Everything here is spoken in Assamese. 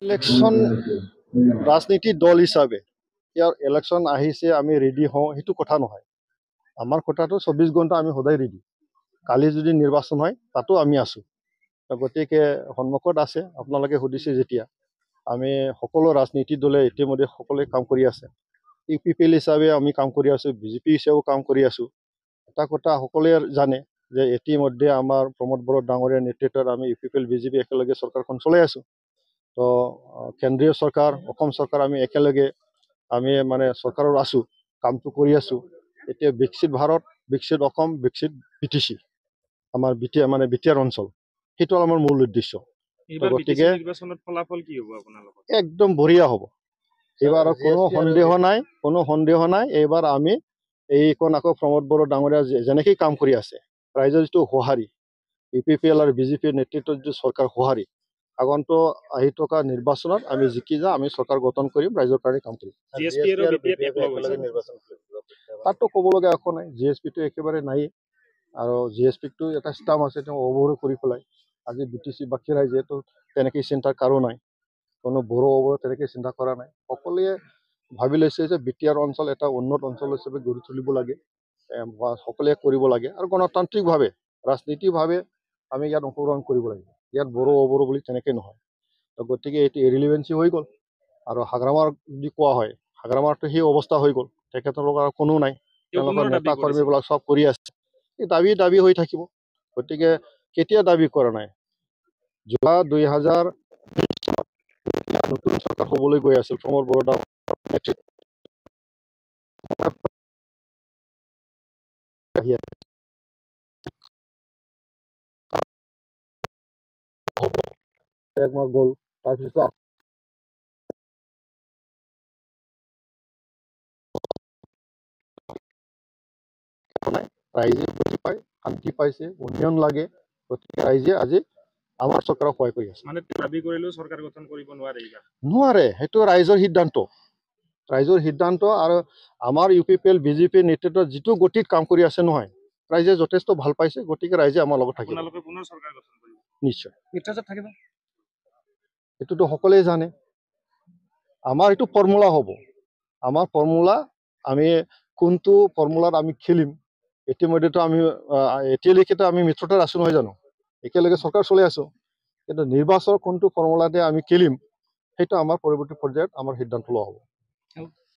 ইলেকশ্যন ৰাজনীতি দল হিচাপে ইয়াৰ ইলেকশ্যন আহিছে আমি ৰেডি হওঁ সেইটো কথা নহয়। আমাৰ কথাটো 24 ঘণ্টা আমি সদায় ৰেডি। কালি যদি নিৰ্বাচন হয় তাতো আমি আছোঁ। গতিকে সন্মুখত আছে আপোনালোকে সুধিছে যেতিয়া আমি সকলো ৰাজনীতি দলে ইতিমধ্যে সকলোৱে কাম কৰি আছে। UPPL হিচাপে আমি কাম কৰি আছোঁ, BJP হিচাপেও কাম কৰি আছোঁ। এটা কথা সকলোৱে জানে যে ইতিমধ্যে আমাৰ প্ৰমোদ বড়ো ডাঙৰীয়াৰ নেতৃত্বত আমি UPPL BJP একেলগে চৰকাৰখন চলাই আছোঁ। তো কেন্দ্ৰীয় চৰকাৰ অসম চৰকাৰ আমি একেলগে আমি মানে চৰকাৰৰ আছোঁ, কামটো কৰি আছোঁ। এতিয়া বিকশিত ভাৰত, বিকশিত অসম, বিকশিত BTC আমাৰ BTR অঞ্চল, সেইটো আমাৰ মূল উদ্দেশ্য। গতিকে একদম বঢ়িয়া হ'ব। এইবাৰ কোনো সন্দেহ নাই। এইবাৰ আমি এইখন আকৌ প্ৰমোদ বড়ো ডাঙৰীয়া যেনেকৈ কাম কৰি আছে, ৰাইজৰ যিটো সঁহাৰি, UPPL আৰু BJPৰ নেতৃত্বত যিটো চৰকাৰ সঁহাৰি, আগন্তুক আহি থকা নিৰ্বাচনত আমি জিকি যাওঁ, আমি চৰকাৰ গঠন কৰিম, ৰাইজৰ কাৰণে কাম কৰিম। তাততো ক'ব লগা একো নাই, GSPটো একেবাৰে নাই। আৰু GSPটো এটা ষ্টাম্প আছে, তেওঁ অৱৰোধ কৰি পেলাই আজি BTC বাকী ৰাইজেতো তেনেকৈ চিন্তাৰ কাৰো নাই, কোনো বড়ো অৱৰোধ তেনেকৈ চিন্তা কৰা নাই। সকলোৱে ভাবি লৈছে যে BTR অঞ্চল এটা উন্নত অঞ্চল হিচাপে গঢ়ি তুলিব লাগে, সকলোৱে কৰিব লাগে আৰু গণতান্ত্ৰিকভাৱে ৰাজনীতিভাৱে আমি ইয়াত অংশগ্ৰহণ কৰিব লাগিব। ইয়াত বড়ো অবড়ো বুলি তেনেকৈ নহয়। তো গতিকে এইটো ইৰিলিভেঞ্চি হৈ গ'ল। আৰু হাগ্ৰামাৰ যদি কোৱা হয়, হাগ্ৰামাৰতো সেই অৱস্থা হৈ গ'ল, তেখেতলোকৰ কোনো নাই, তেওঁলোকৰ নেতা কৰ্মীবিলাক চব কৰি আছে। এই দাবী হৈ থাকিব। গতিকে কেতিয়া দাবী কৰা নাই, যোৱা 2020 চনত নতুন চৰকাৰ হ'বলৈ গৈ আছিল প্ৰমোদ বড়ো একমাহ গ'ল, তাৰপিছত ৰাইজে বুজি পায়, শান্তি পাইছে, উন্নয়ন লাগে। গতিকে ৰাইজে আজি আমাৰ চৰকাৰক সহায় কৰি আছে। নোৱাৰে, সেইটো ৰাইজৰ সিদ্ধান্ত। ৰাইজৰ সিদ্ধান্ত আৰু আমাৰ UPPL BJPৰ নেতৃত্বত যিটো গতিত কাম কৰি আছে নহয়, ৰাইজে যথেষ্ট ভাল পাইছে। গতিকে ৰাইজে আমাৰ লগত থাকিব নিশ্চয়। এইটোতো সকলোৱে জানে। আমাৰ এইটো ফৰ্মুলা হ'ব। আমাৰ ফৰ্মুলা, আমি কোনটো ফৰ্মুলাত আমি খেলিম, ইতিমধ্যেতো আমি এতিয়ালৈকেতো আমি মিত্ৰতাত আছোঁ নহয় জানো, একেলগে চৰকাৰ চলাই আছোঁ। কিন্তু নিৰ্বাচনৰ কোনটো ফৰ্মুলাতে আমি খেলিম, সেইটো আমাৰ পৰৱৰ্তী পৰ্যায়ত আমাৰ সিদ্ধান্ত লোৱা হ'ব।